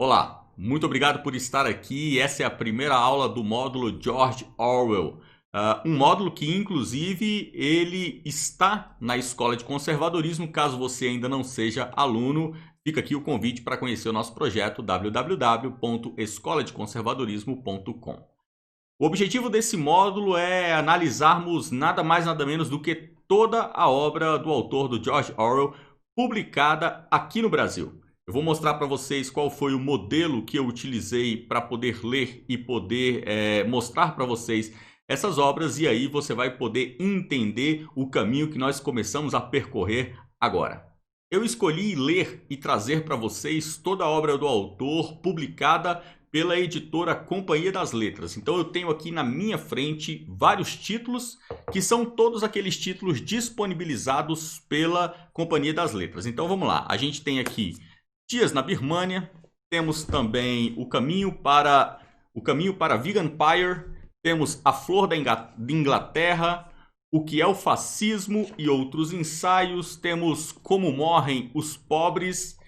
Olá, muito obrigado por estar aqui. Essa é a primeira aula do módulo George Orwell. Um módulo que, inclusive, ele está na Escola de Conservadorismo. Caso você ainda não seja aluno, fica aqui o convite para conhecer o nosso projeto www.escoladeconservadorismo.com. O objetivo desse módulo é analisarmos nada mais nada menos do que toda a obra do autor do George Orwell publicada aqui no Brasil. Eu vou mostrar para vocês qual foi o modelo que eu utilizei para poder ler e poder mostrar para vocês essas obras, e aí você vai poder entender o caminho que nós começamos a percorrer agora. Eu escolhi ler e trazer para vocês toda a obra do autor publicada pela editora Companhia das Letras. Então eu tenho aqui na minha frente vários títulos, que são todos aqueles títulos disponibilizados pela Companhia das Letras. Então vamos lá, a gente tem aqui Dias na Birmânia, temos também O Caminho para Veganpire, temos A Flor da Inglaterra, O que é o Fascismo e Outros Ensaios, temos Como Morrem os Pobres,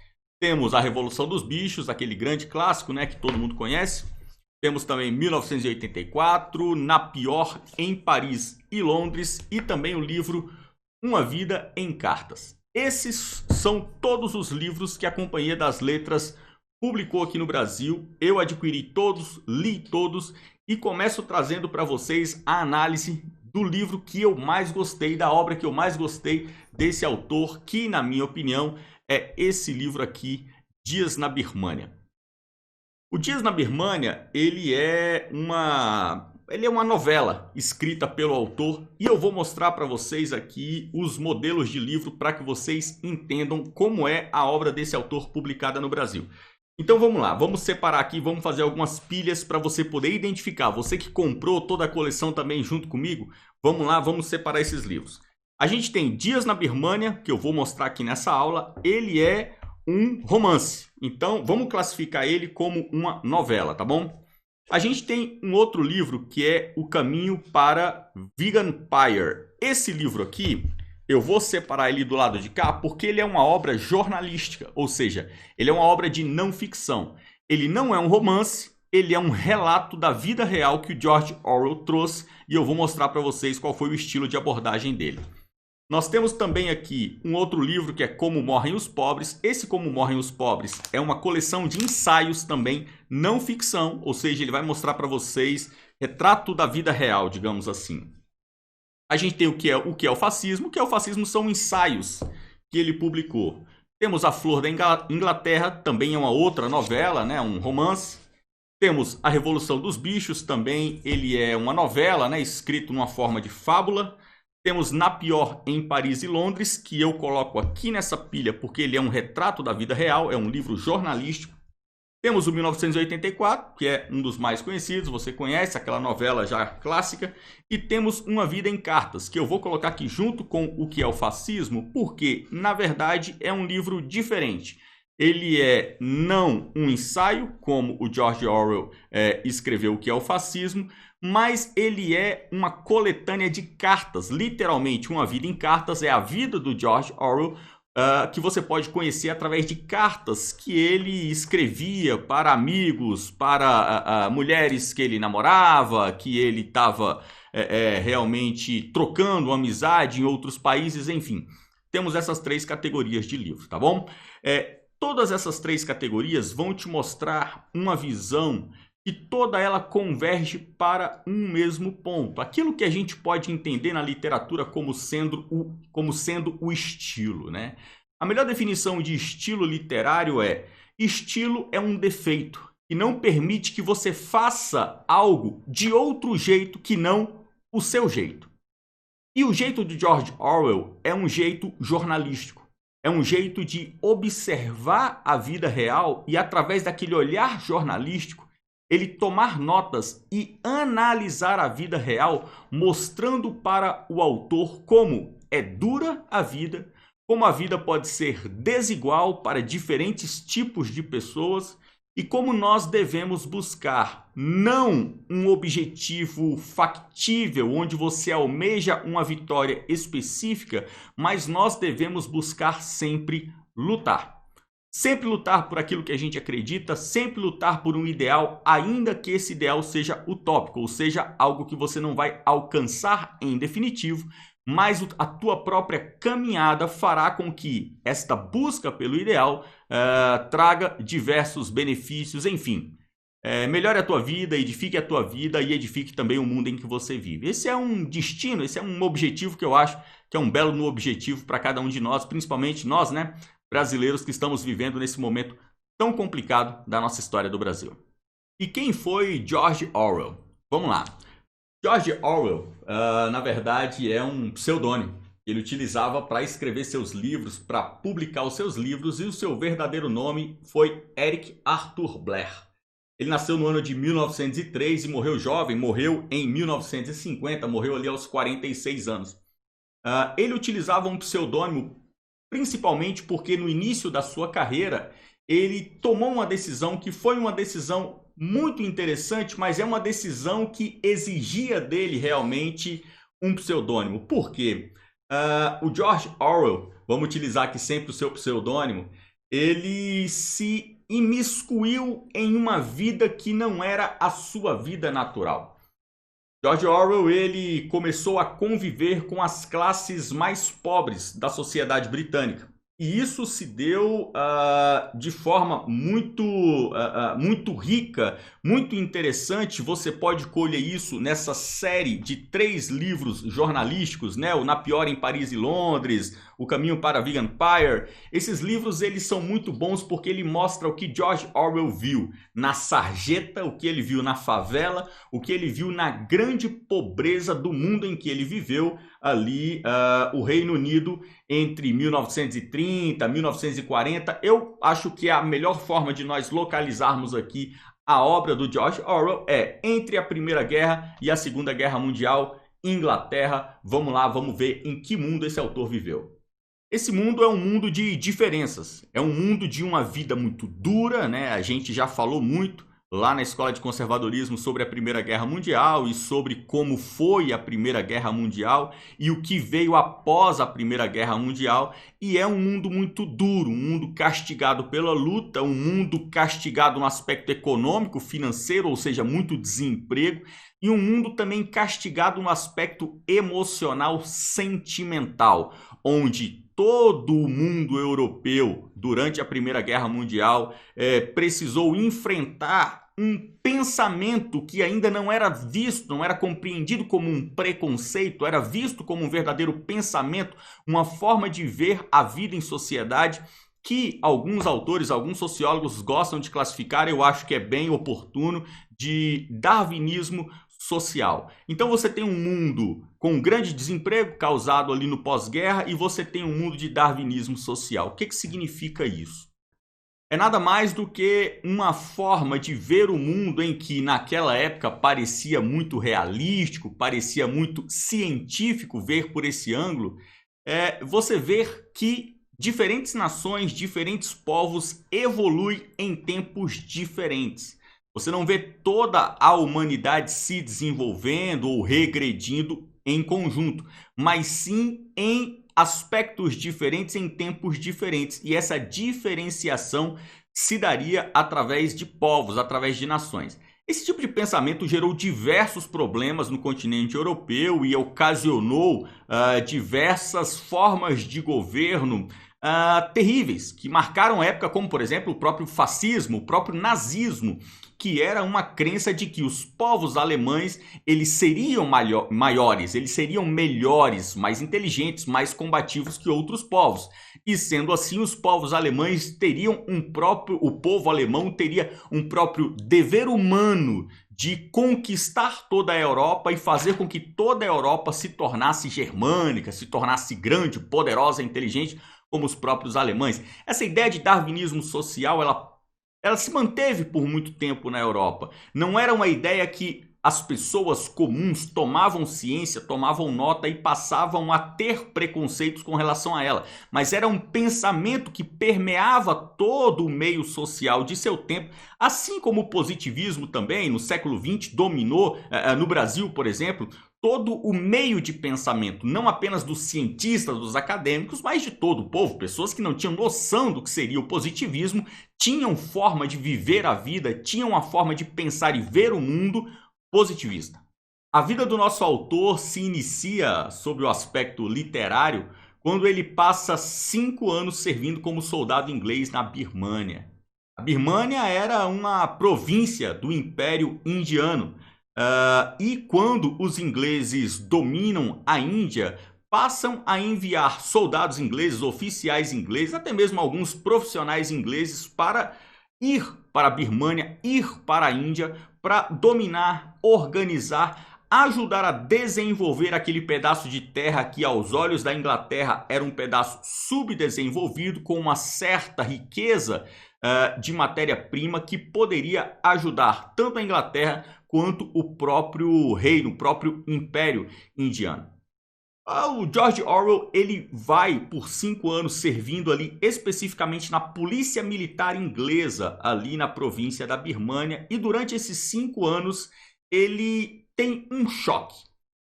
temos A Revolução dos Bichos, aquele grande clássico, né, que todo mundo conhece. Temos também 1984, Na Pior, em Paris e Londres, e também o livro Uma Vida em Cartas. Esses são todos os livros que a Companhia das Letras publicou aqui no Brasil. Eu adquiri todos, li todos e começo trazendo para vocês a análise do livro que eu mais gostei, da obra que eu mais gostei desse autor, que na minha opinião é esse livro aqui, Dias na Birmânia. O Dias na Birmânia, ele é uma novela escrita pelo autor, e eu vou mostrar para vocês aqui os modelos de livro para que vocês entendam como é a obra desse autor publicada no Brasil. Então vamos lá, vamos separar aqui, vamos fazer algumas pilhas para você poder identificar. Você que comprou toda a coleção também junto comigo, vamos lá, vamos separar esses livros. A gente tem Dias na Birmânia, que eu vou mostrar aqui nessa aula. Ele é um romance, então vamos classificar ele como uma novela, tá bom? A gente tem um outro livro que é O Caminho para Veganpire. Esse livro aqui, eu vou separar ele do lado de cá porque ele é uma obra jornalística, ou seja, ele é uma obra de não ficção. Ele não é um romance, ele é um relato da vida real que o George Orwell trouxe, e eu vou mostrar para vocês qual foi o estilo de abordagem dele. Nós temos também aqui um outro livro que é Como Morrem os Pobres. Esse Como Morrem os Pobres é uma coleção de ensaios também, não ficção, ou seja, ele vai mostrar para vocês retrato da vida real, digamos assim. A gente tem o que é o fascismo. O que é o fascismo são ensaios que ele publicou. Temos A Flor da Inglaterra, também é uma outra novela, né, um romance. Temos A Revolução dos Bichos, também ele é uma novela, né, escrito numa forma de fábula. Temos Na Pior, em Paris e Londres, que eu coloco aqui nessa pilha porque ele é um retrato da vida real, é um livro jornalístico. Temos o 1984, que é um dos mais conhecidos, você conhece aquela novela já clássica. E temos Uma Vida em Cartas, que eu vou colocar aqui junto com O que é o Fascismo, porque, na verdade, é um livro diferente. Ele é não um ensaio, como o George Orwell escreveu O que é o Fascismo, mas ele é uma coletânea de cartas, literalmente Uma Vida em Cartas, é a vida do George Orwell, que você pode conhecer através de cartas que ele escrevia para amigos, para mulheres que ele namorava, que ele estava realmente trocando amizade em outros países, enfim. Temos essas três categorias de livro, tá bom? Todas essas três categorias vão te mostrar uma visão e toda ela converge para um mesmo ponto. Aquilo que a gente pode entender na literatura como sendo o estilo, né? A melhor definição de estilo literário é: estilo é um defeito que não permite que você faça algo de outro jeito que não o seu jeito. E o jeito de George Orwell é um jeito jornalístico. É um jeito de observar a vida real e, através daquele olhar jornalístico, ele tomar notas e analisar a vida real, mostrando para o autor como é dura a vida, como a vida pode ser desigual para diferentes tipos de pessoas e como nós devemos buscar não um objetivo factível, onde você almeja uma vitória específica, mas nós devemos buscar sempre lutar. Sempre lutar por aquilo que a gente acredita, sempre lutar por um ideal, ainda que esse ideal seja utópico, ou seja, algo que você não vai alcançar em definitivo, mas a tua própria caminhada fará com que esta busca pelo ideal traga diversos benefícios, enfim. Melhore a tua vida, edifique a tua vida e edifique também o mundo em que você vive. Esse é um destino, esse é um objetivo que eu acho que é um belo objetivo para cada um de nós, principalmente nós, né, brasileiros que estamos vivendo nesse momento tão complicado da nossa história do Brasil. E quem foi George Orwell? Vamos lá. George Orwell, na verdade, é um pseudônimo. Ele utilizava para escrever seus livros, para publicar os seus livros, e o seu verdadeiro nome foi Eric Arthur Blair. Ele nasceu no ano de 1903 e morreu jovem, morreu em 1950, morreu ali aos 46 anos. Ele utilizava um pseudônimo principalmente porque no início da sua carreira ele tomou uma decisão que foi uma decisão muito interessante, mas é uma decisão que exigia dele realmente um pseudônimo. Por quê? O George Orwell, vamos utilizar aqui sempre o seu pseudônimo, ele se imiscuiu em uma vida que não era a sua vida natural. George Orwell ele começou a conviver com as classes mais pobres da sociedade britânica. E isso se deu de forma muito rica, muito interessante. Você pode colher isso nessa série de 3 livros jornalísticos, né? O Na Pior em Paris e Londres, O Caminho para Vegan Empire. Esses livros eles são muito bons porque ele mostra o que George Orwell viu na sarjeta, o que ele viu na favela, o que ele viu na grande pobreza do mundo em que ele viveu, ali o Reino Unido entre 1930 e 1940. Eu acho que a melhor forma de nós localizarmos aqui a obra do George Orwell é entre a Primeira Guerra e a Segunda Guerra Mundial, Inglaterra. Vamos lá, vamos ver em que mundo esse autor viveu. Esse mundo é um mundo de diferenças, é um mundo de uma vida muito dura, né? A gente já falou muito lá na Escola de Conservadorismo sobre a Primeira Guerra Mundial e sobre como foi a Primeira Guerra Mundial e o que veio após a Primeira Guerra Mundial. E é um mundo muito duro, um mundo castigado pela luta, um mundo castigado no aspecto econômico, financeiro, ou seja, muito desemprego, e um mundo também castigado no aspecto emocional, sentimental, onde todo o mundo europeu, durante a Primeira Guerra Mundial, precisou enfrentar um pensamento que ainda não era visto, não era compreendido como um preconceito, era visto como um verdadeiro pensamento, uma forma de ver a vida em sociedade que alguns autores, alguns sociólogos gostam de classificar, eu acho que é bem oportuno, de darwinismo social. Então você tem um mundo com grande desemprego causado ali no pós-guerra e você tem um mundo de darwinismo social. O que significa isso? É nada mais do que uma forma de ver o mundo em que naquela época parecia muito realístico, parecia muito científico ver por esse ângulo. Você ver que diferentes nações, diferentes povos evoluem em tempos diferentes. Você não vê toda a humanidade se desenvolvendo ou regredindo em conjunto, mas sim em aspectos diferentes, em tempos diferentes. E essa diferenciação se daria através de povos, através de nações. Esse tipo de pensamento gerou diversos problemas no continente europeu e ocasionou diversas formas de governo terríveis, que marcaram a época, como por exemplo o próprio fascismo, o próprio nazismo, que era uma crença de que os povos alemães eles seriam maiores, eles seriam melhores, mais inteligentes, mais combativos que outros povos. E sendo assim, os povos alemães teriam o povo alemão teria um próprio dever humano de conquistar toda a Europa e fazer com que toda a Europa se tornasse germânica, se tornasse grande, poderosa, inteligente, como os próprios alemães. Essa ideia de darwinismo social, ela se manteve por muito tempo na Europa. Não era uma ideia que as pessoas comuns tomavam ciência, tomavam nota e passavam a ter preconceitos com relação a ela. Mas era um pensamento que permeava todo o meio social de seu tempo, assim como o positivismo também, no século XX, dominou no Brasil, por exemplo. todo o meio de pensamento, não apenas dos cientistas, dos acadêmicos, mas de todo o povo. Pessoas que não tinham noção do que seria o positivismo, tinham forma de viver a vida, tinham uma forma de pensar e ver o mundo positivista. A vida do nosso autor se inicia sob o aspecto literário quando ele passa 5 anos servindo como soldado inglês na Birmânia. A Birmânia era uma província do Império Indiano. E quando os ingleses dominam a Índia, passam a enviar soldados ingleses, oficiais ingleses, até mesmo alguns profissionais ingleses para ir para a Birmânia, ir para a Índia, para dominar, organizar, ajudar a desenvolver aquele pedaço de terra que aos olhos da Inglaterra era um pedaço subdesenvolvido, com uma certa riqueza de matéria-prima que poderia ajudar tanto a Inglaterra quanto o próprio reino, o próprio Império Indiano. O George Orwell ele vai por 5 anos servindo ali especificamente na polícia militar inglesa ali na província da Birmânia, e durante esses 5 anos ele tem um choque.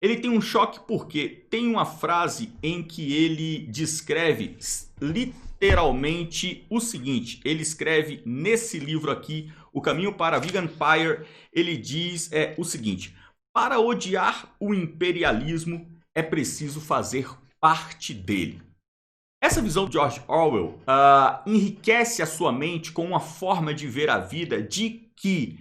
Ele tem um choque porque tem uma frase em que ele descreve literalmente o seguinte. Ele escreve nesse livro aqui, O Caminho para a Vegan Empire, ele diz o seguinte: para odiar o imperialismo é preciso fazer parte dele. Essa visão de George Orwell enriquece a sua mente com uma forma de ver a vida de que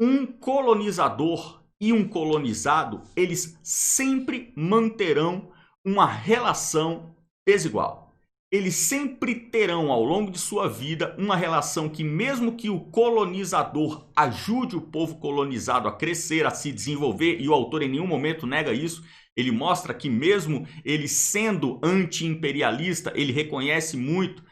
um colonizador e um colonizado, eles sempre manterão uma relação desigual. Eles sempre terão ao longo de sua vida uma relação que, mesmo que o colonizador ajude o povo colonizado a crescer, a se desenvolver, e o autor em nenhum momento nega isso, ele mostra que mesmo ele sendo anti-imperialista, ele reconhece muito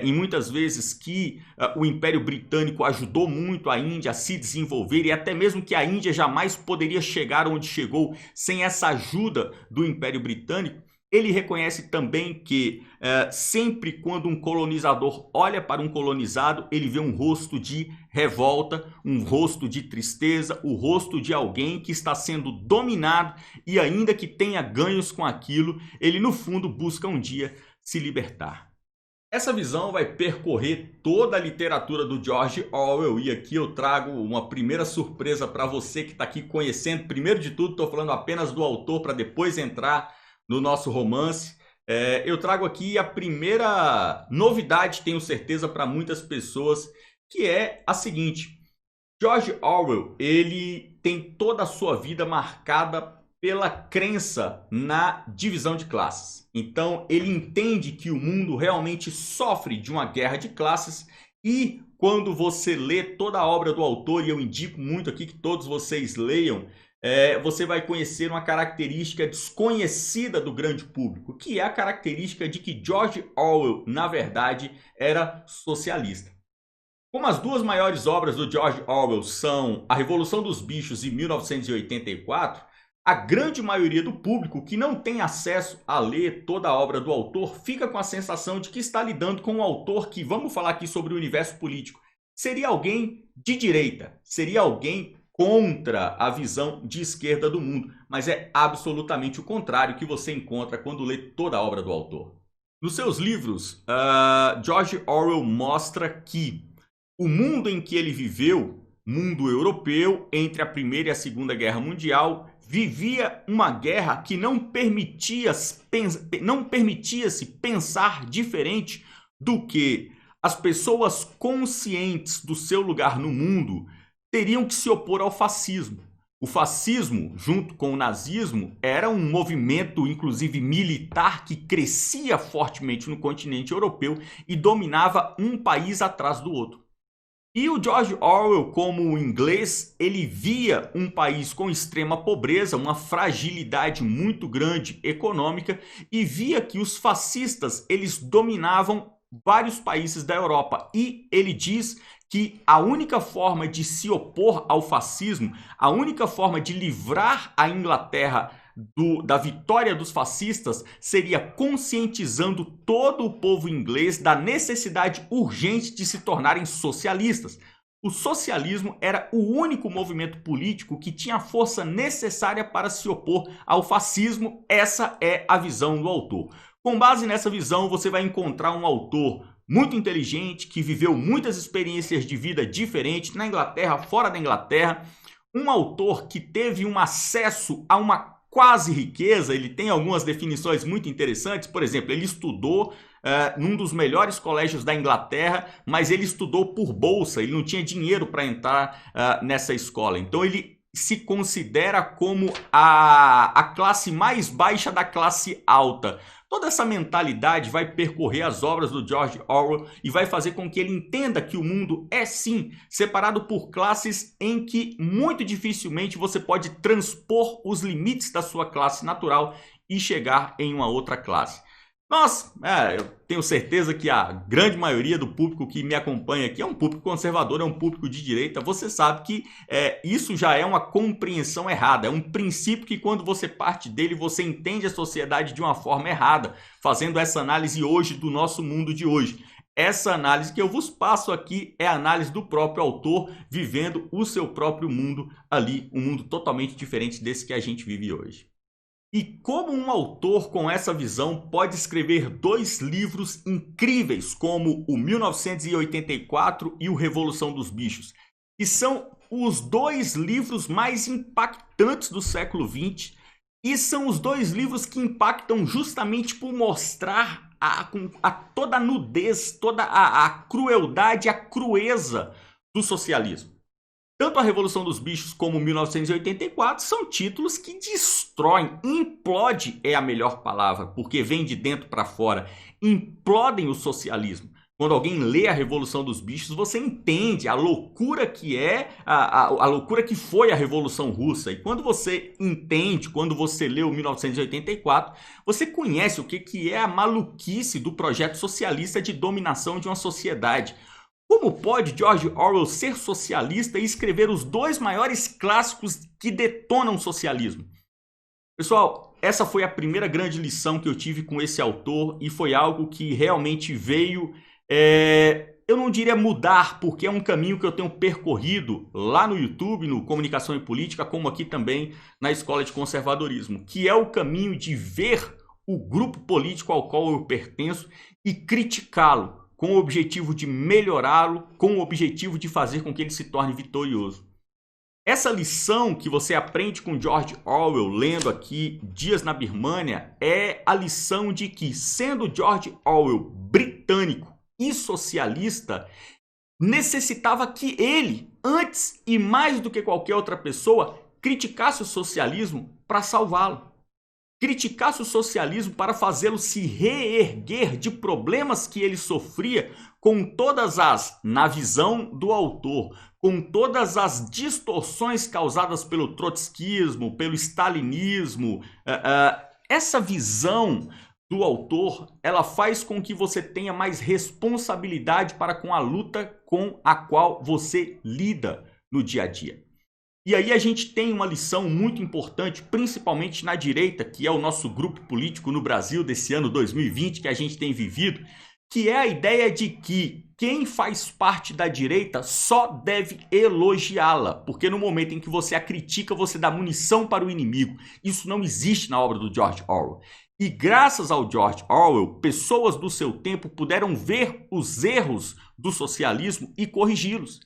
e muitas vezes que o Império Britânico ajudou muito a Índia a se desenvolver, e até mesmo que a Índia jamais poderia chegar onde chegou sem essa ajuda do Império Britânico. Ele reconhece também que sempre quando um colonizador olha para um colonizado, ele vê um rosto de revolta, um rosto de tristeza, o rosto de alguém que está sendo dominado, e ainda que tenha ganhos com aquilo, ele no fundo busca um dia se libertar. Essa visão vai percorrer toda a literatura do George Orwell, e aqui eu trago uma primeira surpresa para você que está aqui conhecendo. Primeiro de tudo, estou falando apenas do autor para depois entrar no nosso romance. Eu trago aqui a primeira novidade, tenho certeza, para muitas pessoas, que é a seguinte: George Orwell, ele tem toda a sua vida marcada pela crença na divisão de classes. Então, ele entende que o mundo realmente sofre de uma guerra de classes, e quando você lê toda a obra do autor, e eu indico muito aqui que todos vocês leiam, você vai conhecer uma característica desconhecida do grande público, que é a característica de que George Orwell, na verdade, era socialista. Como as duas maiores obras do George Orwell são A Revolução dos Bichos e 1984, a grande maioria do público que não tem acesso a ler toda a obra do autor fica com a sensação de que está lidando com um autor que, vamos falar aqui sobre o universo político, seria alguém de direita, seria alguém contra a visão de esquerda do mundo, mas é absolutamente o contrário que você encontra quando lê toda a obra do autor. Nos seus livros, George Orwell mostra que o mundo em que ele viveu, mundo europeu, entre a Primeira e a Segunda Guerra Mundial, vivia uma guerra que não permitia-se pensar diferente do que as pessoas conscientes do seu lugar no mundo teriam que se opor ao fascismo. O fascismo, junto com o nazismo, era um movimento, inclusive militar, que crescia fortemente no continente europeu e dominava um país atrás do outro. E o George Orwell, como inglês, ele via um país com extrema pobreza, uma fragilidade muito grande econômica, e via que os fascistas, eles dominavam vários países da Europa. E ele diz que a única forma de se opor ao fascismo, a única forma de livrar a Inglaterra da vitória dos fascistas, seria conscientizando todo o povo inglês da necessidade urgente de se tornarem socialistas. o socialismo era o único movimento político que tinha a força necessária para se opor ao fascismo. Essa é a visão do autor. Com base nessa visão, você vai encontrar um autor muito inteligente, que viveu muitas experiências de vida diferentes na Inglaterra, fora da Inglaterra. Um autor que teve um acesso a uma quase riqueza. Ele tem algumas definições muito interessantes. Por exemplo, ele estudou num dos melhores colégios da Inglaterra, mas ele estudou por bolsa, ele não tinha dinheiro para entrar nessa escola. Então ele se considera como a classe mais baixa da classe alta. Toda essa mentalidade vai percorrer as obras do George Orwell e vai fazer com que ele entenda que o mundo é sim separado por classes em que muito dificilmente você pode transpor os limites da sua classe natural e chegar em uma outra classe. Eu tenho certeza que a grande maioria do público que me acompanha aqui é um público conservador, é um público de direita. Você sabe que isso já é uma compreensão errada, é um princípio que quando você parte dele, você entende a sociedade de uma forma errada, fazendo essa análise hoje do nosso mundo de hoje. Essa análise que eu vos passo aqui é a análise do próprio autor vivendo o seu próprio mundo ali, um mundo totalmente diferente desse que a gente vive hoje. E como um autor com essa visão pode escrever dois livros incríveis como o 1984 e o Revolução dos Bichos, que são os dois livros mais impactantes do século XX, e são os dois livros que impactam justamente por mostrar toda a nudez, toda a crueldade, a crueza do socialismo. Tanto a Revolução dos Bichos como 1984 são títulos que destroem, implode é a melhor palavra, porque vem de dentro para fora, implodem o socialismo. Quando alguém lê a Revolução dos Bichos, você entende a loucura que é, a loucura que foi a Revolução Russa. E quando você entende, quando você lê o 1984, você conhece o que é a maluquice do projeto socialista de dominação de uma sociedade. Como pode George Orwell ser socialista e escrever os dois maiores clássicos que detonam o socialismo? Pessoal, essa foi a primeira grande lição que eu tive com esse autor e foi algo que realmente veio, eu não diria mudar, porque é um caminho que eu tenho percorrido lá no YouTube, no Comunicação e Política, como aqui também na Escola de Conservadorismo, que é o caminho de ver o grupo político ao qual eu pertenço e criticá-lo, com o objetivo de melhorá-lo, com o objetivo de fazer com que ele se torne vitorioso. Essa lição que você aprende com George Orwell, lendo aqui Dias na Birmânia, é a lição de que, sendo George Orwell britânico e socialista, necessitava que ele, antes e mais do que qualquer outra pessoa, criticasse o socialismo para salvá-lo. Criticasse o socialismo para fazê-lo se reerguer de problemas que ele sofria, com todas na visão do autor, com todas as distorções causadas pelo trotskismo, pelo stalinismo. Essa visão do autor, ela faz com que você tenha mais responsabilidade para com a luta com a qual você lida no dia a dia. E aí a gente tem uma lição muito importante, principalmente na direita, que é o nosso grupo político no Brasil desse ano 2020 que a gente tem vivido, que é a ideia de que quem faz parte da direita só deve elogiá-la, porque no momento em que você a critica, você dá munição para o inimigo. Isso não existe na obra do George Orwell. E graças ao George Orwell, pessoas do seu tempo puderam ver os erros do socialismo e corrigi-los.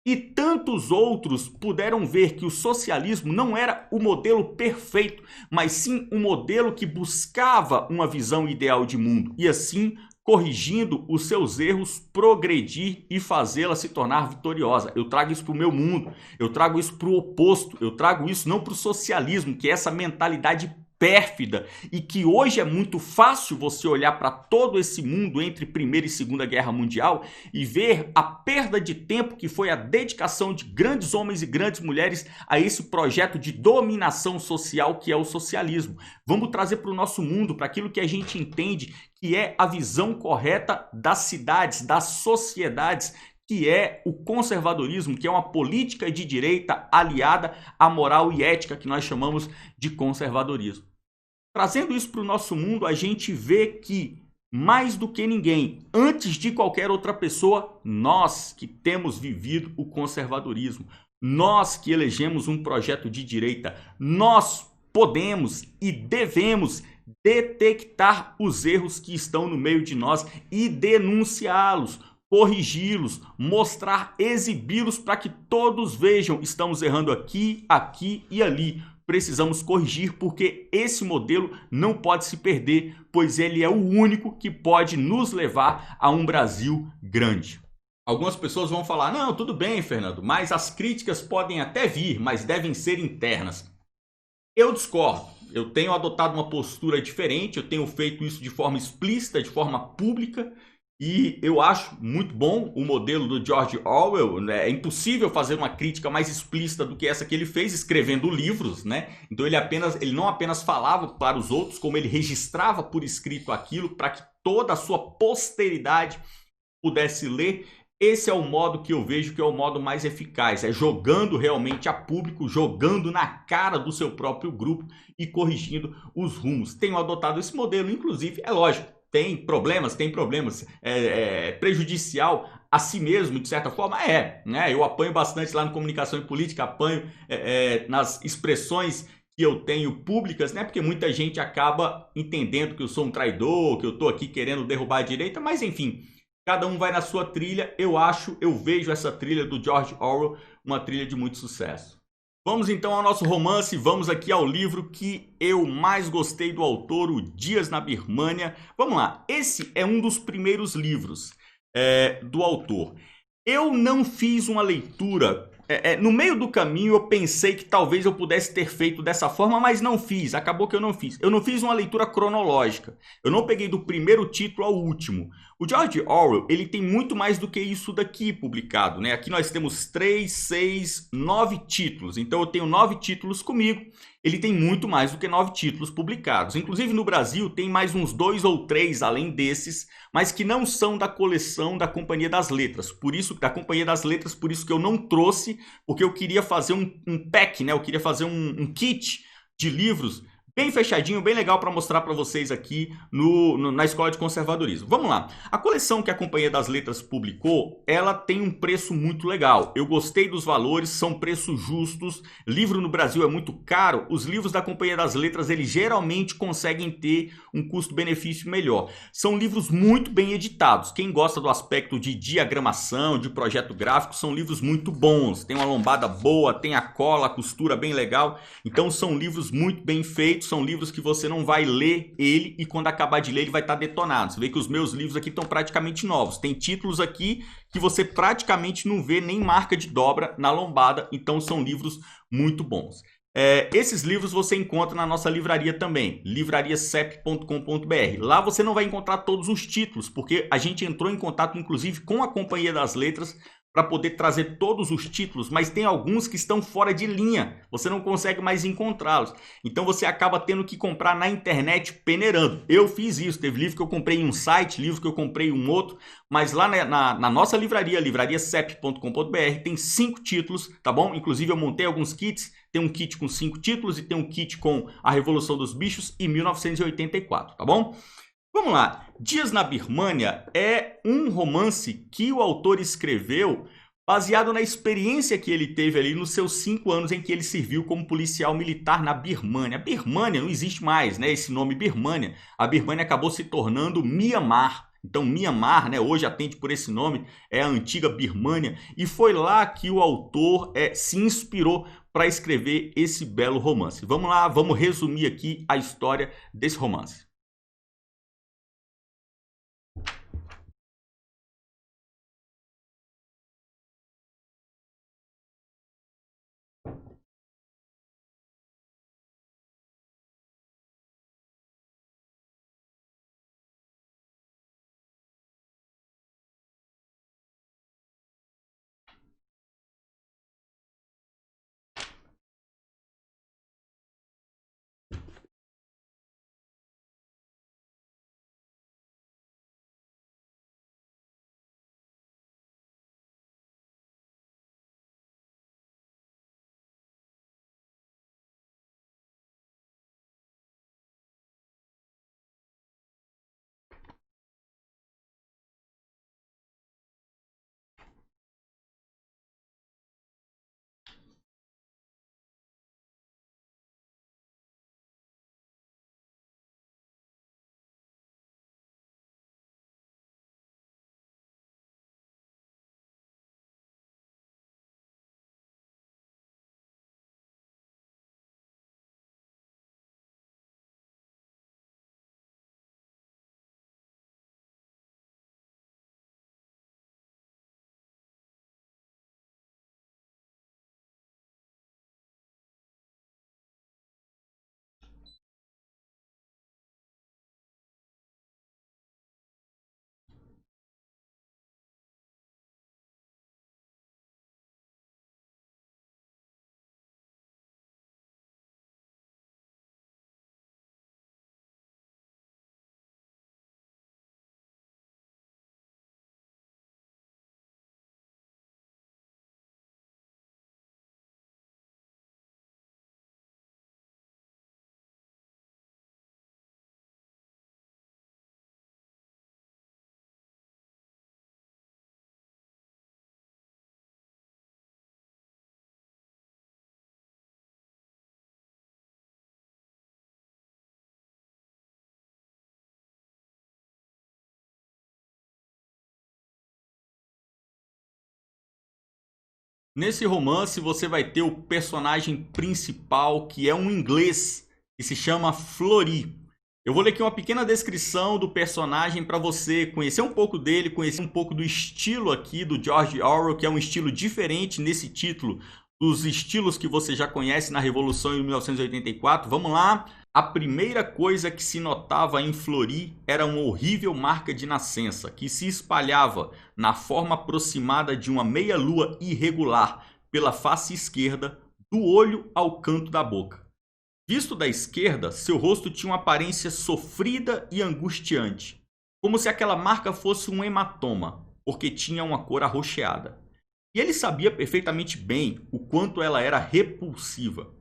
E tantos outros puderam ver que o socialismo não era o modelo perfeito, mas sim um modelo que buscava uma visão ideal de mundo e assim, corrigindo os seus erros, progredir e fazê-la se tornar vitoriosa. Eu trago isso para o meu mundo, eu trago isso para o oposto, eu trago isso não para o socialismo, que é essa mentalidade pérfida e que hoje é muito fácil você olhar para todo esse mundo entre Primeira e Segunda Guerra Mundial e ver a perda de tempo que foi a dedicação de grandes homens e grandes mulheres a esse projeto de dominação social que é o socialismo. Vamos trazer para o nosso mundo, para aquilo que a gente entende que é a visão correta das cidades, das sociedades, que é o conservadorismo, que é uma política de direita aliada à moral e ética que nós chamamos de conservadorismo. Trazendo isso para o nosso mundo, a gente vê que Mais do que ninguém, antes de qualquer outra pessoa, nós que temos vivido o conservadorismo, nós que elegemos um projeto de direita, nós podemos e devemos detectar os erros que estão no meio de nós e denunciá-los, corrigi-los, mostrar, exibi-los para que todos vejam, estamos errando aqui, aqui e ali. Precisamos corrigir porque esse modelo não pode se perder, pois ele é o único que pode nos levar a um Brasil grande. Algumas pessoas vão falar: não, tudo bem, Fernando, mas as críticas podem até vir, mas devem ser internas. Eu discordo. Eu tenho adotado uma postura diferente, eu tenho feito isso de forma explícita, de forma pública, e eu acho muito bom o modelo do George Orwell, né? É impossível fazer uma crítica mais explícita do que essa que ele fez, escrevendo livros, né? Então ele não apenas falava para os outros, como ele registrava por escrito aquilo para que toda a sua posteridade pudesse ler. Esse é o modo que eu vejo que é o modo mais eficaz, é jogando realmente a público, jogando na cara do seu próprio grupo e corrigindo os rumos. Tenho adotado esse modelo, inclusive, é lógico, tem problemas, prejudicial a si mesmo, de certa forma, né? Eu apanho bastante lá no Comunicação e Política, apanho nas expressões que eu tenho públicas, né? Porque muita gente acaba entendendo que eu sou um traidor, que eu estou aqui querendo derrubar a direita, mas enfim, cada um vai na sua trilha. Eu vejo essa trilha do George Orwell uma trilha de muito sucesso. Vamos então ao nosso romance, vamos aqui ao livro que eu mais gostei do autor, O Dias na Birmânia. Vamos lá, esse é um dos primeiros livros do autor. Eu não fiz uma leitura. No meio do caminho eu pensei que talvez eu pudesse ter feito dessa forma, mas não fiz. Acabou que eu não fiz. Eu não fiz uma leitura cronológica. Eu não peguei do primeiro título ao último. O George Orwell, ele tem muito mais do que isso daqui publicado, né? Aqui nós temos 3, 6, 9 títulos. Então eu tenho 9 títulos comigo. Ele tem muito mais do que 9 títulos publicados. Inclusive no Brasil tem mais uns 2 ou 3 além desses, mas que não são da coleção da Companhia das Letras. Por isso, da Companhia das Letras, por isso que eu não trouxe, porque eu queria fazer um pack, né? Eu queria fazer um kit de livros bem fechadinho, bem legal para mostrar para vocês aqui na Escola de Conservadorismo. Vamos lá. A coleção que a Companhia das Letras publicou, ela tem um preço muito legal. Eu gostei dos valores, são preços justos. Livro no Brasil é muito caro. Os livros da Companhia das Letras, eles geralmente conseguem ter um custo-benefício melhor. São livros muito bem editados. Quem gosta do aspecto de diagramação, de projeto gráfico, são livros muito bons. Tem uma lombada boa, tem a cola, a costura bem legal. Então são livros muito bem feitos. São livros que você não vai ler ele e quando acabar de ler ele vai estar detonado. Você vê que os meus livros aqui estão praticamente novos. Tem títulos aqui que você praticamente não vê nem marca de dobra na lombada. Então são livros muito bons. Esses livros você encontra na nossa livraria também, livrariacep.com.br. Lá você não vai encontrar todos os títulos, porque a gente entrou em contato inclusive com a Companhia das Letras para poder trazer todos os títulos, mas tem alguns que estão fora de linha, você não consegue mais encontrá-los. Então você acaba tendo que comprar na internet peneirando. Eu fiz isso, teve livro que eu comprei em um site, livro que eu comprei em um outro, mas lá na nossa livraria, livrariacep.com.br, tem 5 títulos, tá bom? Inclusive eu montei alguns kits, tem um kit com 5 títulos e tem um kit com A Revolução dos Bichos e 1984, tá bom? Vamos lá. Dias na Birmânia é um romance que o autor escreveu baseado na experiência que ele teve ali nos seus 5 anos em que ele serviu como policial militar na Birmânia. A Birmânia não existe mais, né? Esse nome Birmânia. A Birmânia acabou se tornando Mianmar. Então, Mianmar, né, hoje atende por esse nome, é a antiga Birmânia. E foi lá que o autor se inspirou para escrever esse belo romance. Vamos lá, vamos resumir aqui a história desse romance. Nesse romance você vai ter o personagem principal, que é um inglês, que se chama Flori. Eu vou ler aqui uma pequena descrição do personagem para você conhecer um pouco dele, conhecer um pouco do estilo aqui do George Orwell, que é um estilo diferente nesse título dos estilos que você já conhece na Revolução em 1984. Vamos lá. A primeira coisa que se notava em Flori era uma horrível marca de nascença, que se espalhava na forma aproximada de uma meia-lua irregular pela face esquerda, do olho ao canto da boca. Visto da esquerda, seu rosto tinha uma aparência sofrida e angustiante, como se aquela marca fosse um hematoma, porque tinha uma cor arroxeada. E ele sabia perfeitamente bem o quanto ela era repulsiva.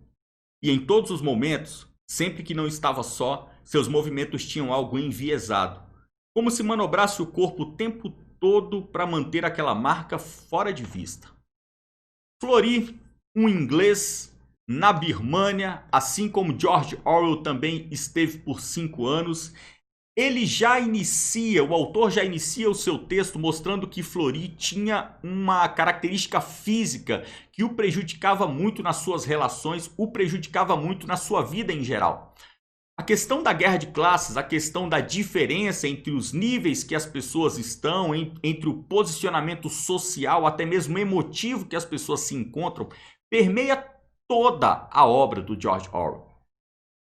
E em todos os momentos, sempre que não estava só, seus movimentos tinham algo enviesado, como se manobrasse o corpo o tempo todo para manter aquela marca fora de vista. Flori, um inglês na Birmânia, assim como George Orwell também esteve por 5 anos, o autor já inicia o seu texto mostrando que Flori tinha uma característica física que o prejudicava muito nas suas relações, o prejudicava muito na sua vida em geral. A questão da guerra de classes, a questão da diferença entre os níveis que as pessoas estão, entre o posicionamento social, até mesmo emotivo que as pessoas se encontram, permeia toda a obra do George Orwell.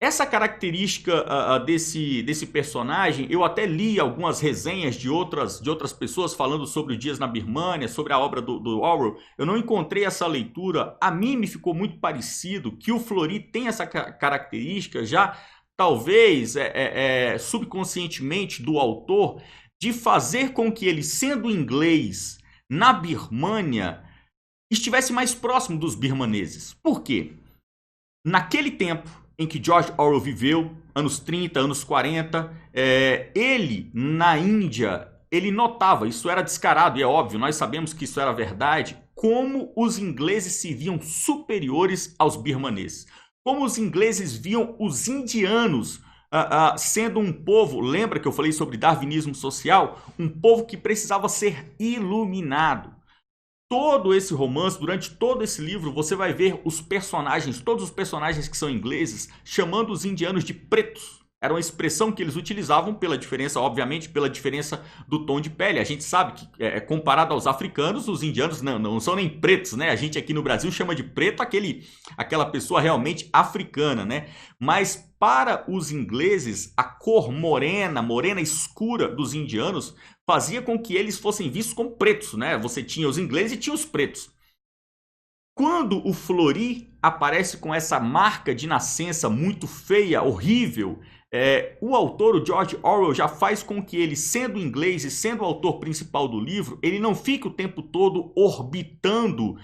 Essa característica desse personagem, eu até li algumas resenhas de outras pessoas falando sobre os dias na Birmânia, sobre a obra do Orwell. Eu não encontrei essa leitura. A mim me ficou muito parecido que o Flori tem essa característica já, talvez subconscientemente do autor, de fazer com que ele, sendo inglês na Birmânia, estivesse mais próximo dos birmaneses. Por quê? Naquele tempo em que George Orwell viveu, anos 30, anos 40, ele, na Índia, ele notava, isso era descarado e é óbvio, nós sabemos que isso era verdade, como os ingleses se viam superiores aos birmaneses. Como os ingleses viam os indianos sendo um povo, lembra que eu falei sobre darwinismo social? Um povo que precisava ser iluminado. Todo esse romance, durante todo esse livro, você vai ver os personagens, todos os personagens que são ingleses, chamando os indianos de pretos. Era uma expressão que eles utilizavam pela diferença, obviamente, pela diferença do tom de pele. A gente sabe que, comparado aos africanos, os indianos não são nem pretos, né? A gente aqui no Brasil chama de preto aquela pessoa realmente africana, né? Mas para os ingleses, a cor morena escura dos indianos fazia com que eles fossem vistos como pretos, né? Você tinha os ingleses e tinha os pretos. Quando o Flori aparece com essa marca de nascença muito feia, horrível, o autor, o George Orwell, já faz com que ele, sendo inglês e sendo o autor principal do livro, ele não fique o tempo todo orbitando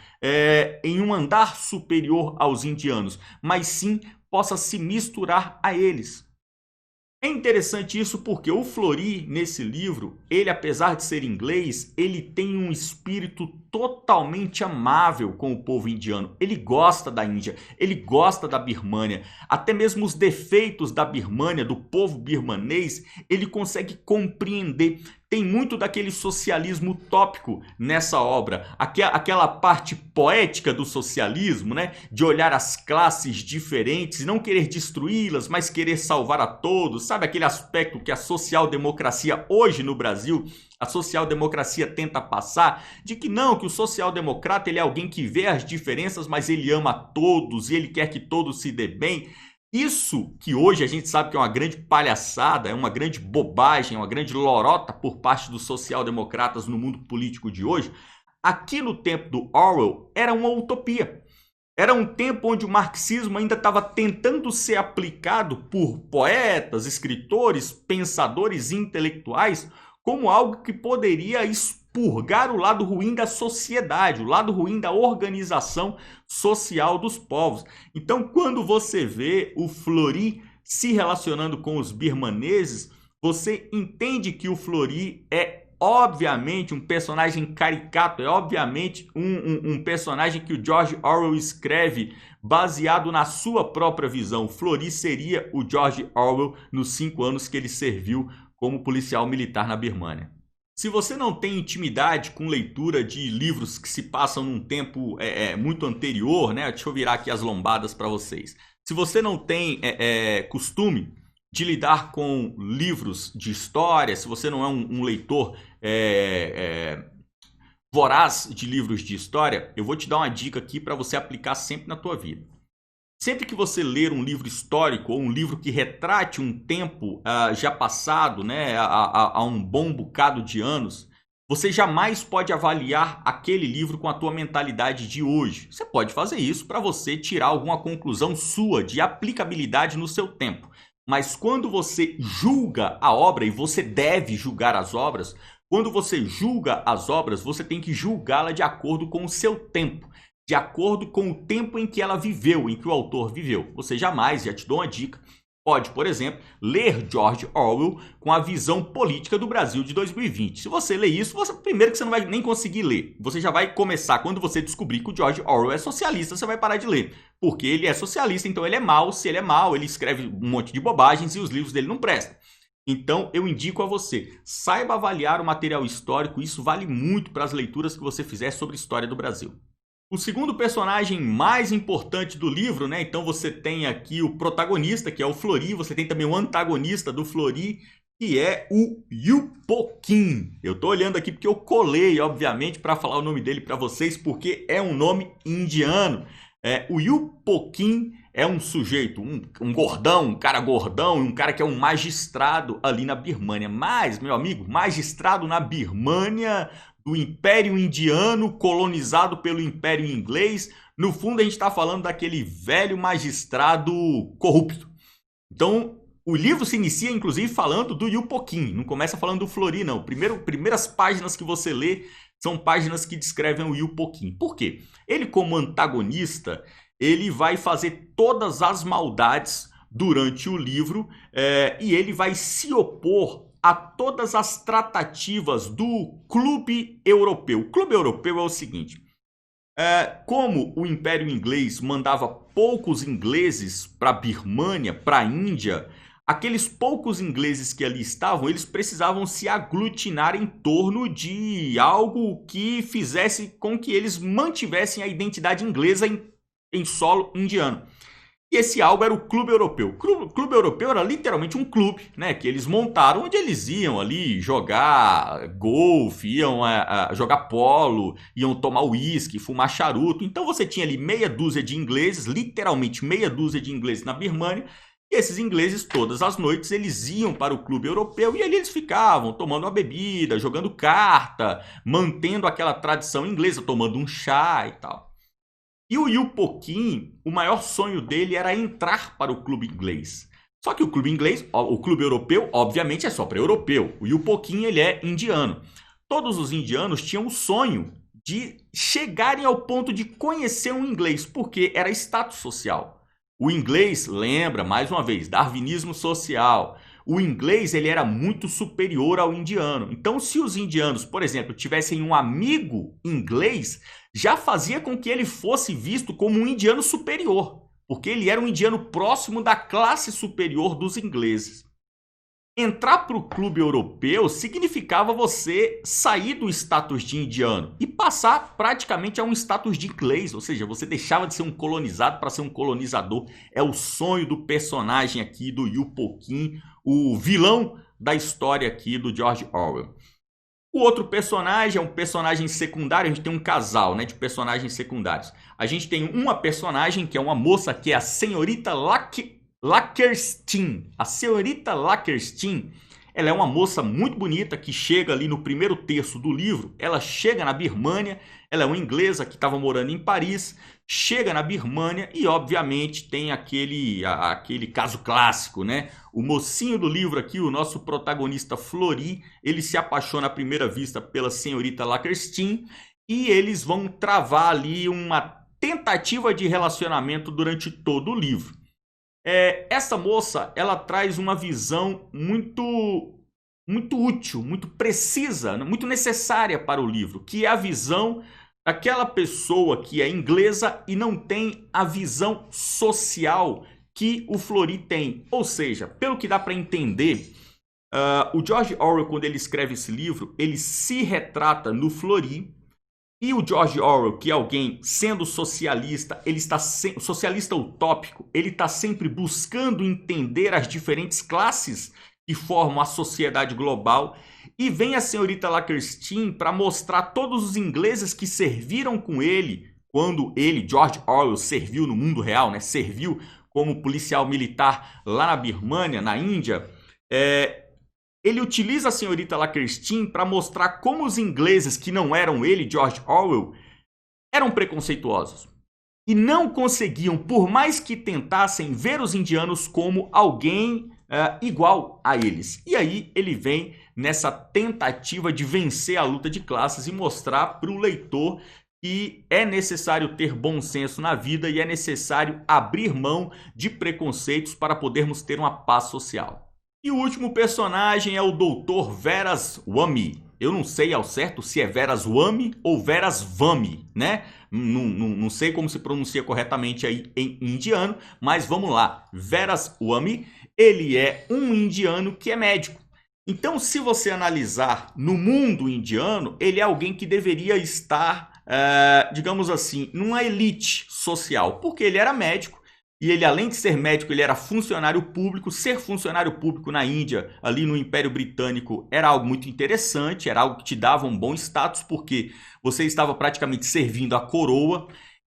em um andar superior aos indianos, mas sim possa se misturar a eles. É interessante isso porque o Flori, nesse livro, ele, apesar de ser inglês, ele tem um espírito totalmente amável com o povo indiano. Ele gosta da Índia, ele gosta da Birmânia. Até mesmo os defeitos da Birmânia, do povo birmanês, ele consegue compreender. Tem muito daquele socialismo utópico nessa obra, aquela parte poética do socialismo, né? De olhar as classes diferentes e não querer destruí-las, mas querer salvar a todos. Sabe aquele aspecto que a social-democracia hoje no Brasil, a social-democracia tenta passar, de que não, que o social-democrata ele é alguém que vê as diferenças, mas ele ama todos e ele quer que todos se dê bem. Isso que hoje a gente sabe que é uma grande palhaçada, é uma grande bobagem, uma grande lorota por parte dos social-democratas no mundo político de hoje, aqui no tempo do Orwell era uma utopia. Era um tempo onde o marxismo ainda estava tentando ser aplicado por poetas, escritores, pensadores intelectuais como algo que poderia expurgar o lado ruim da sociedade, o lado ruim da organização social dos povos. Então, quando você vê o Flori se relacionando com os birmaneses, você entende que o Flori é obviamente um personagem caricato, é obviamente um personagem que o George Orwell escreve baseado na sua própria visão. Flori seria o George Orwell nos 5 anos que ele serviu como policial militar na Birmânia. Se você não tem intimidade com leitura de livros que se passam num tempo muito anterior, né? Deixa eu virar aqui as lombadas para vocês. Se você não tem costume de lidar com livros de história, se você não é um leitor voraz de livros de história, eu vou te dar uma dica aqui para você aplicar sempre na tua vida. Sempre que você ler um livro histórico ou um livro que retrate um tempo já passado, né, há um bom bocado de anos, você jamais pode avaliar aquele livro com a tua mentalidade de hoje. Você pode fazer isso para você tirar alguma conclusão sua de aplicabilidade no seu tempo. Mas quando você julga a obra, e você deve julgar as obras, quando você julga as obras, você tem que julgá-la de acordo com o seu tempo, de acordo com o tempo em que ela viveu, em que o autor viveu. Você jamais, já te dou uma dica, pode, por exemplo, ler George Orwell com a visão política do Brasil de 2020. Se você ler isso, primeiro que você não vai nem conseguir ler. Você já vai começar, quando você descobrir que o George Orwell é socialista, você vai parar de ler. Porque ele é socialista, então ele é mau. Se ele é mau, ele escreve um monte de bobagens e os livros dele não prestam. Então, eu indico a você, saiba avaliar o material histórico. Isso vale muito para as leituras que você fizer sobre a história do Brasil. O segundo personagem mais importante do livro, né? Então você tem aqui o protagonista, que é o Flori. Você tem também o antagonista do Flori, que é o Yupo-Kim. Eu tô olhando aqui porque eu colei, obviamente, para falar o nome dele para vocês, porque é um nome indiano. O Yupo-Kim é um sujeito, um gordão, um cara que é um magistrado ali na Birmânia. Mas, meu amigo, magistrado na Birmânia, do Império Indiano, colonizado pelo Império Inglês. No fundo, a gente está falando daquele velho magistrado corrupto. Então, o livro se inicia, inclusive, falando do Yupo-Kim. Não começa falando do Flori, não. Primeiras páginas que você lê são páginas que descrevem o Yupo-Kim. Por quê? Ele, como antagonista, ele vai fazer todas as maldades durante o livro e ele vai se opor a todas as tratativas do Clube Europeu. O Clube Europeu é o seguinte, como o Império Inglês mandava poucos ingleses para a Birmânia, para a Índia, aqueles poucos ingleses que ali estavam, eles precisavam se aglutinar em torno de algo que fizesse com que eles mantivessem a identidade inglesa em solo indiano. E esse algo era o Clube Europeu. O Clube Europeu era literalmente um clube, né, que eles montaram, onde eles iam ali jogar golfe, iam jogar polo, iam tomar uísque, fumar charuto. Então você tinha ali meia dúzia de ingleses, literalmente meia dúzia de ingleses na Birmânia, e esses ingleses todas as noites eles iam para o Clube Europeu e ali eles ficavam tomando uma bebida, jogando carta, mantendo aquela tradição inglesa, tomando um chá e tal. E o Yupo-Kim, o maior sonho dele era entrar para o clube inglês. Só que o clube europeu, obviamente é só para europeu. O Yupo-Kim, ele é indiano. Todos os indianos tinham o sonho de chegarem ao ponto de conhecer um inglês, porque era status social. O inglês, lembra, mais uma vez, darwinismo social. O inglês ele era muito superior ao indiano. Então, se os indianos, por exemplo, tivessem um amigo inglês, já fazia com que ele fosse visto como um indiano superior, porque ele era um indiano próximo da classe superior dos ingleses. Entrar para o clube europeu significava você sair do status de indiano e passar praticamente a um status de inglês, ou seja, você deixava de ser um colonizado para ser um colonizador. É o sonho do personagem aqui do Yupo-Kim, o vilão da história aqui do George Orwell. O outro personagem é um personagem secundário. A gente tem um casal, né, de personagens secundários. A gente tem uma personagem que é uma moça, que é a senhorita Lackerstein. A senhorita Lackerstein, ela é uma moça muito bonita que chega ali no primeiro terço do livro. Ela chega na Birmânia, ela é uma inglesa que estava morando em Paris, chega na Birmânia e obviamente tem aquele caso clássico, né? O mocinho do livro aqui, o nosso protagonista Flori, ele se apaixona à primeira vista pela senhorita Lackerstein e eles vão travar ali uma tentativa de relacionamento durante todo o livro. Essa moça, ela traz uma visão muito útil, muito precisa, muito necessária para o livro, que é a visão daquela pessoa que é inglesa e não tem a visão social que o Flori tem. Ou seja, pelo que dá para entender, O George Orwell, quando ele escreve esse livro, ele se retrata no Fleury. E o George Orwell, que é alguém sendo socialista, ele está socialista utópico, ele está sempre buscando entender as diferentes classes que formam a sociedade global. E vem a senhorita Lakerstein para mostrar todos os ingleses que serviram com ele quando ele, George Orwell, serviu no mundo real, né? Serviu como policial militar lá na Birmânia, na Índia. Ele utiliza a senhorita Lakerstein para mostrar como os ingleses que não eram ele, George Orwell, eram preconceituosos. E não conseguiam, por mais que tentassem, ver os indianos como alguém igual a eles. E aí ele vem nessa tentativa de vencer a luta de classes e mostrar para o leitor que é necessário ter bom senso na vida e é necessário abrir mão de preconceitos para podermos ter uma paz social. E o último personagem é o Dr. Veeraswamy. Eu não sei ao certo se é Veeraswamy ou Veeraswamy, né? Não sei como se pronuncia corretamente aí em indiano, mas vamos lá. Veeraswamy, ele é um indiano que é médico. Então, se você analisar no mundo indiano, ele é alguém que deveria estar, digamos assim, numa elite social, porque ele era médico. E ele, além de ser médico, ele era funcionário público. Ser funcionário público na Índia, ali no Império Britânico, era algo muito interessante, era algo que te dava um bom status, porque você estava praticamente servindo a coroa.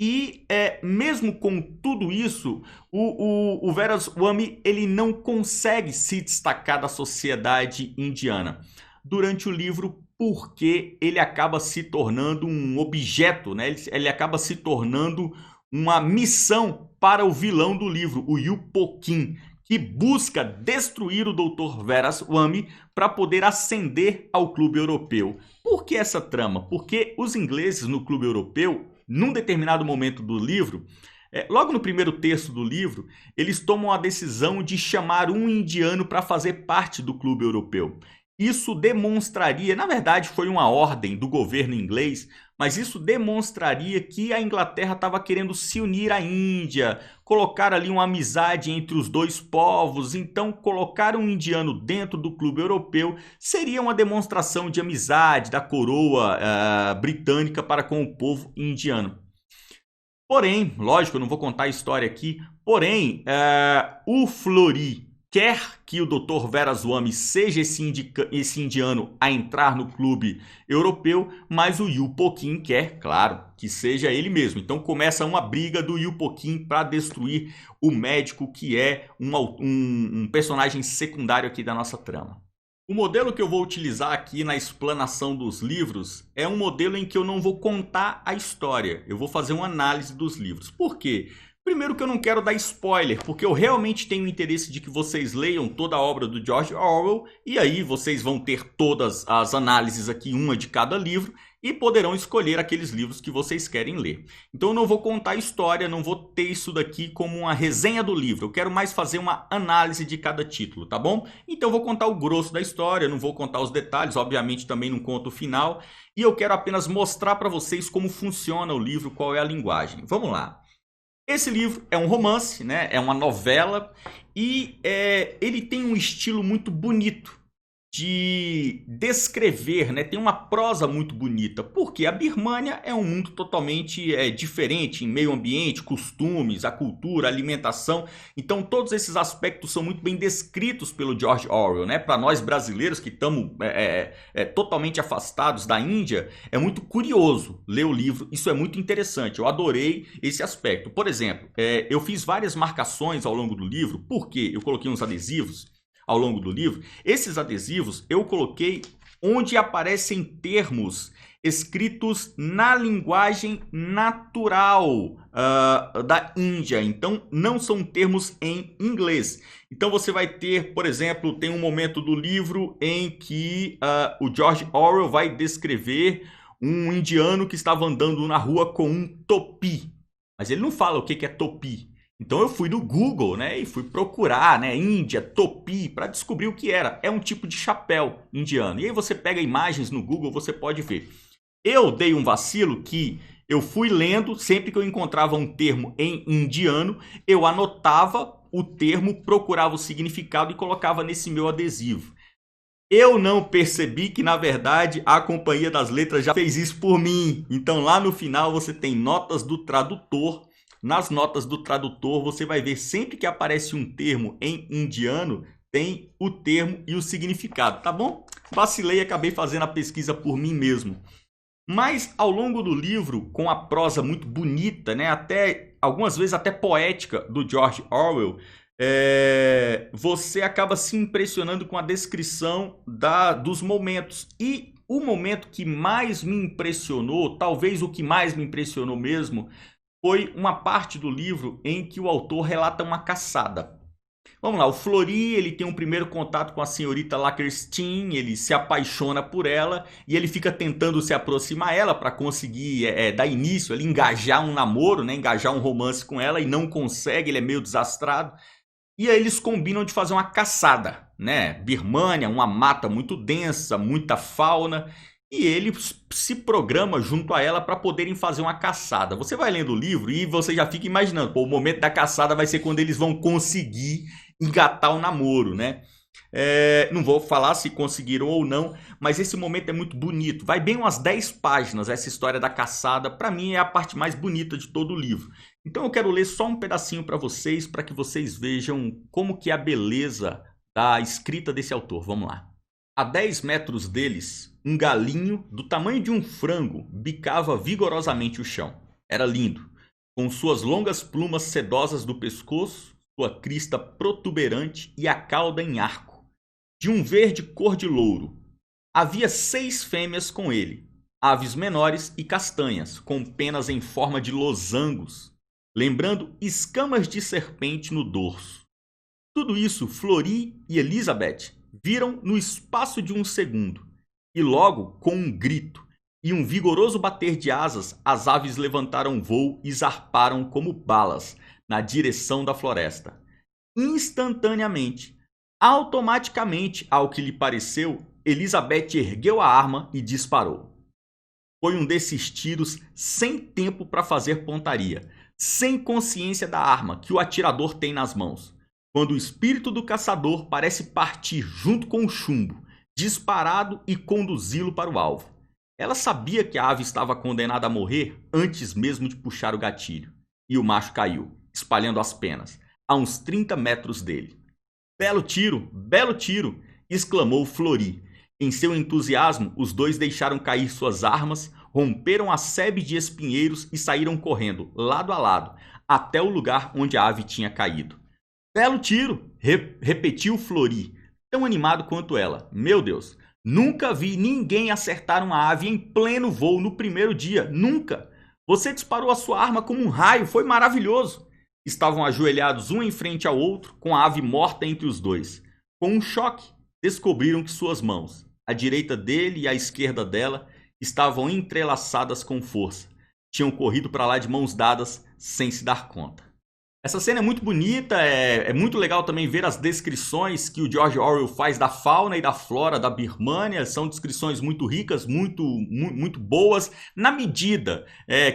E mesmo com tudo isso, o Veeraswamy, ele não consegue se destacar da sociedade indiana durante o livro, porque ele acaba se tornando um objeto, né? Ele acaba se tornando uma missão para o vilão do livro, o Yupo-Kim, que busca destruir o Dr. Veeraswamy para poder ascender ao clube europeu. Por que essa trama? Porque os ingleses no clube europeu, num determinado momento do livro, logo no primeiro terço do livro, eles tomam a decisão de chamar um indiano para fazer parte do clube europeu. Isso demonstraria, na verdade foi uma ordem do governo inglês, mas isso demonstraria que a Inglaterra estava querendo se unir à Índia, colocar ali uma amizade entre os dois povos. Então, colocar um indiano dentro do clube europeu seria uma demonstração de amizade da coroa britânica para com o povo indiano. Porém, lógico, eu não vou contar a história aqui, porém, o Fleury quer que o Dr. Veeraswamy seja esse indiano a entrar no clube europeu, mas o Yupo-Kim quer, claro, que seja ele mesmo. Então começa uma briga do Yupo-Kim para destruir o médico, que é um personagem secundário aqui da nossa trama. O modelo que eu vou utilizar aqui na explanação dos livros é um modelo em que eu não vou contar a história, eu vou fazer uma análise dos livros. Por quê? Primeiro que eu não quero dar spoiler, porque eu realmente tenho interesse de que vocês leiam toda a obra do George Orwell, e aí vocês vão ter todas as análises aqui, uma de cada livro, e poderão escolher aqueles livros que vocês querem ler. Então eu não vou contar a história, não vou ter isso daqui como uma resenha do livro, eu quero mais fazer uma análise de cada título, tá bom? Então eu vou contar o grosso da história, não vou contar os detalhes, obviamente também não conto o final, e eu quero apenas mostrar para vocês como funciona o livro, qual é a linguagem. Vamos lá. Esse livro é um romance, né? É uma novela, e ele tem um estilo muito bonito de descrever, né? Tem uma prosa muito bonita, porque a Birmânia é um mundo totalmente diferente em meio ambiente, costumes, a cultura, a alimentação. Então todos esses aspectos são muito bem descritos pelo George Orwell, né? Para nós brasileiros que estamos totalmente afastados da Índia, é muito curioso ler o livro, isso é muito interessante, eu adorei esse aspecto. Por exemplo, eu fiz várias marcações ao longo do livro, porque eu coloquei uns adesivos ao longo do livro. Esses adesivos eu coloquei onde aparecem termos escritos na linguagem natural da Índia. Então, não são termos em inglês. Então, você vai ter, por exemplo, tem um momento do livro em que o George Orwell vai descrever um indiano que estava andando na rua com um topi. Mas ele não fala o que é topi. Então eu fui no Google, né, e fui procurar, né, Índia, topi, para descobrir o que era. É um tipo de chapéu indiano. E aí você pega imagens no Google, você pode ver. Eu dei um vacilo que eu fui lendo, sempre que eu encontrava um termo em indiano, eu anotava o termo, procurava o significado e colocava nesse meu adesivo. Eu não percebi que, na verdade, a Companhia das Letras já fez isso por mim. Então, lá no final, você tem notas do tradutor. Nas notas do tradutor, você vai ver sempre que aparece um termo em indiano, tem o termo e o significado, tá bom? Vacilei e acabei fazendo a pesquisa por mim mesmo. Mas, ao longo do livro, com a prosa muito bonita, né, até algumas vezes até poética, do George Orwell, você acaba se impressionando com a descrição dos momentos. E o momento que mais me impressionou, talvez o que mais me impressionou mesmo, foi uma parte do livro em que o autor relata uma caçada. Vamos lá, o Flori, ele tem um primeiro contato com a senhorita Lackerstein, ele se apaixona por ela e ele fica tentando se aproximar ela para conseguir dar início, ele engajar um namoro, né, engajar um romance com ela e não consegue, ele é meio desastrado. E aí eles combinam de fazer uma caçada, né? Birmânia, uma mata muito densa, muita fauna, e ele se programa junto a ela para poderem fazer uma caçada. Você vai lendo o livro e você já fica imaginando, pô, o momento da caçada vai ser quando eles vão conseguir engatar o namoro, né? Não vou falar se conseguiram ou não, mas esse momento é muito bonito. Vai bem umas 10 páginas essa história da caçada. Para mim é a parte mais bonita de todo o livro. Então eu quero ler só um pedacinho para vocês, para que vocês vejam como que é a beleza da escrita desse autor. Vamos lá. A 10 metros deles, um galinho do tamanho de um frango bicava vigorosamente o chão. Era lindo, com suas longas plumas sedosas do pescoço, sua crista protuberante e a cauda em arco, de um verde cor de louro. Havia 6 fêmeas com ele, aves menores e castanhas, com penas em forma de losangos, lembrando escamas de serpente no dorso. Tudo isso Flori e Elizabeth viram no espaço de um segundo, e logo, com um grito e um vigoroso bater de asas, as aves levantaram voo e zarparam como balas na direção da floresta. Instantaneamente, automaticamente, ao que lhe pareceu, Elizabeth ergueu a arma e disparou. Foi um desses tiros sem tempo para fazer pontaria, sem consciência da arma que o atirador tem nas mãos, quando o espírito do caçador parece partir junto com o chumbo, disparado e conduzi-lo para o alvo. Ela sabia que a ave estava condenada a morrer antes mesmo de puxar o gatilho, e o macho caiu, espalhando as penas, a uns 30 metros dele. Belo tiro! Exclamou Flori. Em seu entusiasmo, os dois deixaram cair suas armas, romperam a sebe de espinheiros e saíram correndo, lado a lado, até o lugar onde a ave tinha caído. Belo tiro! Repetiu Flori, tão animado quanto ela. Meu Deus! Nunca vi ninguém acertar uma ave em pleno voo no primeiro dia. Nunca! Você disparou a sua arma como um raio. Foi maravilhoso! Estavam ajoelhados um em frente ao outro, com a ave morta entre os dois. Com um choque, descobriram que suas mãos, à direita dele e à esquerda dela, estavam entrelaçadas com força. Tinham corrido para lá de mãos dadas, sem se dar conta. Essa cena é muito bonita, é muito legal também ver as descrições que o George Orwell faz da fauna e da flora da Birmânia. São descrições muito ricas, muito boas, na medida.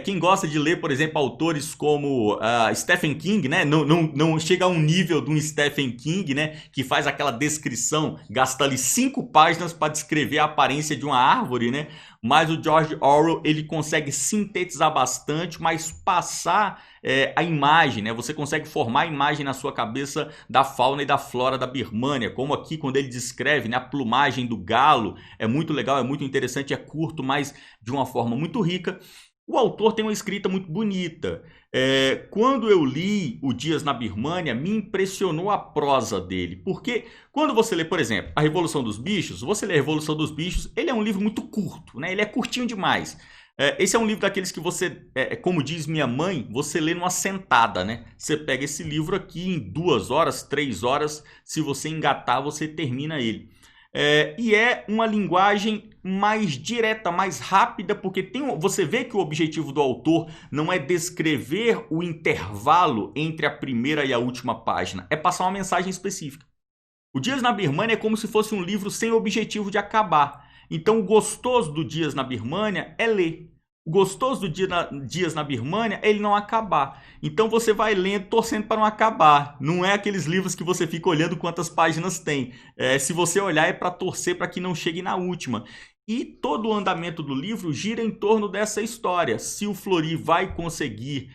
Quem gosta de ler, por exemplo, autores como Stephen King, né? Não chega a um nível de um Stephen King, né? Que faz aquela descrição, gasta ali 5 páginas para descrever a aparência de uma árvore, né? Mas o George Orwell, ele consegue sintetizar bastante, mas passar a imagem, né? Você consegue formar a imagem na sua cabeça da fauna e da flora da Birmânia, como aqui quando ele descreve, né, a plumagem do galo. É muito legal, é muito interessante, é curto, mas de uma forma muito rica. O autor tem uma escrita muito bonita. Quando eu li O Dias na Birmânia, me impressionou a prosa dele. Porque quando você lê, por exemplo, A Revolução dos Bichos, você lê A Revolução dos Bichos, ele é um livro muito curto, né? Ele é curtinho demais. Esse é um livro daqueles que você, como diz minha mãe, você lê numa sentada, né? Você pega esse livro aqui em 2 horas, 3 horas, se você engatar, você termina ele. E é uma linguagem mais direta, mais rápida, porque você vê que o objetivo do autor não é descrever o intervalo entre a primeira e a última página, é passar uma mensagem específica. O Dias na Birmânia é como se fosse um livro sem objetivo de acabar. Então o gostoso do Dias na Birmânia é ler. O gostoso do Dias na Birmânia é ele não acabar. Então você vai lendo, torcendo para não acabar. Não é aqueles livros que você fica olhando quantas páginas tem. Se você olhar é para torcer para que não chegue na última. E todo o andamento do livro gira em torno dessa história. Se o Fleury vai conseguir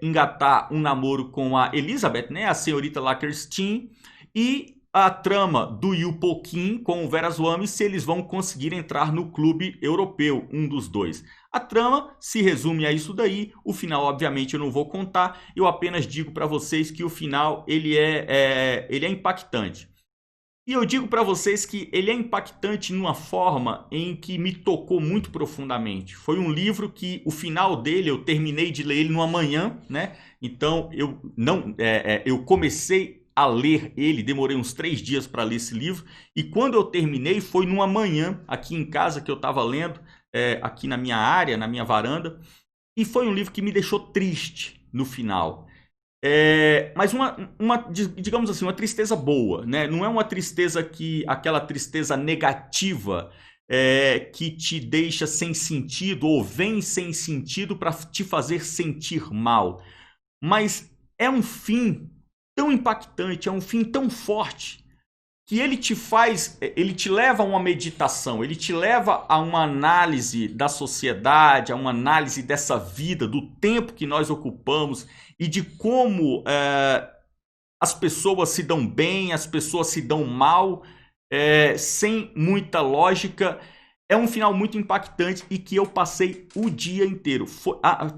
engatar um namoro com a Elizabeth, né, a senhorita Lackerstein, e a trama do Yu Po Kim com o Veeraswamy, se eles vão conseguir entrar no clube europeu, um dos dois. A trama se resume a isso daí. O final, obviamente, eu não vou contar. Eu apenas digo para vocês que o final ele é impactante. E eu digo para vocês que ele é impactante numa forma em que me tocou muito profundamente. Foi um livro que o final dele, eu terminei de ler ele numa manhã, né? Então eu comecei a ler ele, demorei uns 3 dias para ler esse livro. E quando eu terminei foi numa manhã, aqui em casa que eu estava lendo, aqui na minha área, na minha varanda. E foi um livro que me deixou triste no final. Mas digamos assim, uma tristeza boa, né? Não é uma tristeza aquela tristeza negativa que te deixa sem sentido ou vem sem sentido para te fazer sentir mal. Mas é um fim tão impactante, é um fim tão forte que ele te leva a uma meditação, ele te leva a uma análise da sociedade, a uma análise dessa vida, do tempo que nós ocupamos e de como as pessoas se dão bem, as pessoas se dão mal, sem muita lógica. É um final muito impactante e que eu passei o dia inteiro.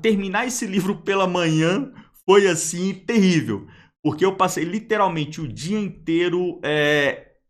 Terminar esse livro pela manhã foi assim terrível. Porque eu passei literalmente o dia inteiro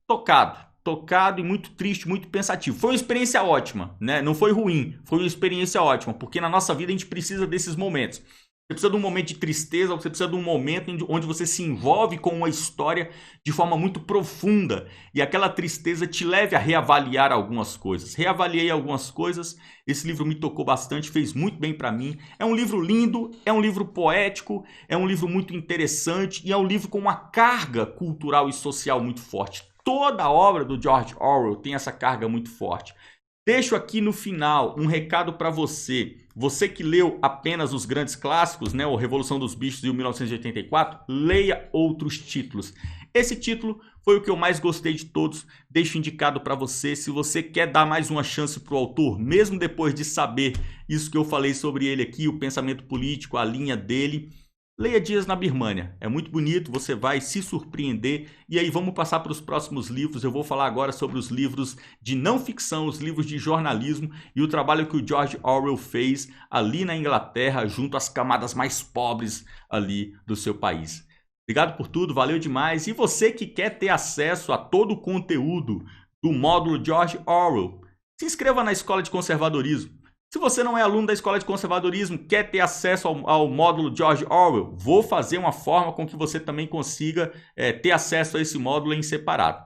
tocado e muito triste, muito pensativo. Foi uma experiência ótima, né? Não foi ruim, foi uma experiência ótima, porque na nossa vida a gente precisa desses momentos. Você precisa de um momento de tristeza, você precisa de um momento onde você se envolve com uma história de forma muito profunda e aquela tristeza te leve a reavaliar algumas coisas. Reavaliei algumas coisas, esse livro me tocou bastante, fez muito bem para mim. É um livro lindo, é um livro poético, é um livro muito interessante e é um livro com uma carga cultural e social muito forte. Toda a obra do George Orwell tem essa carga muito forte. Deixo aqui no final um recado para você. Você que leu apenas os grandes clássicos, né, o Revolução dos Bichos e o 1984, leia outros títulos. Esse título foi o que eu mais gostei de todos. Deixo indicado para você. Se você quer dar mais uma chance para o autor, mesmo depois de saber isso que eu falei sobre ele aqui, o pensamento político, a linha dele, leia Dias na Birmânia, é muito bonito, você vai se surpreender. E aí vamos passar para os próximos livros. Eu vou falar agora sobre os livros de não ficção, os livros de jornalismo e o trabalho que o George Orwell fez ali na Inglaterra, junto às camadas mais pobres ali do seu país. Obrigado por tudo, valeu demais. E você que quer ter acesso a todo o conteúdo do módulo George Orwell, se inscreva na Escola de Conservadorismo. Se você não é aluno da Escola de Conservadorismo, quer ter acesso ao módulo George Orwell, vou fazer uma forma com que você também consiga ter acesso a esse módulo em separado.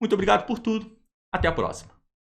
Muito obrigado por tudo. Até a próxima.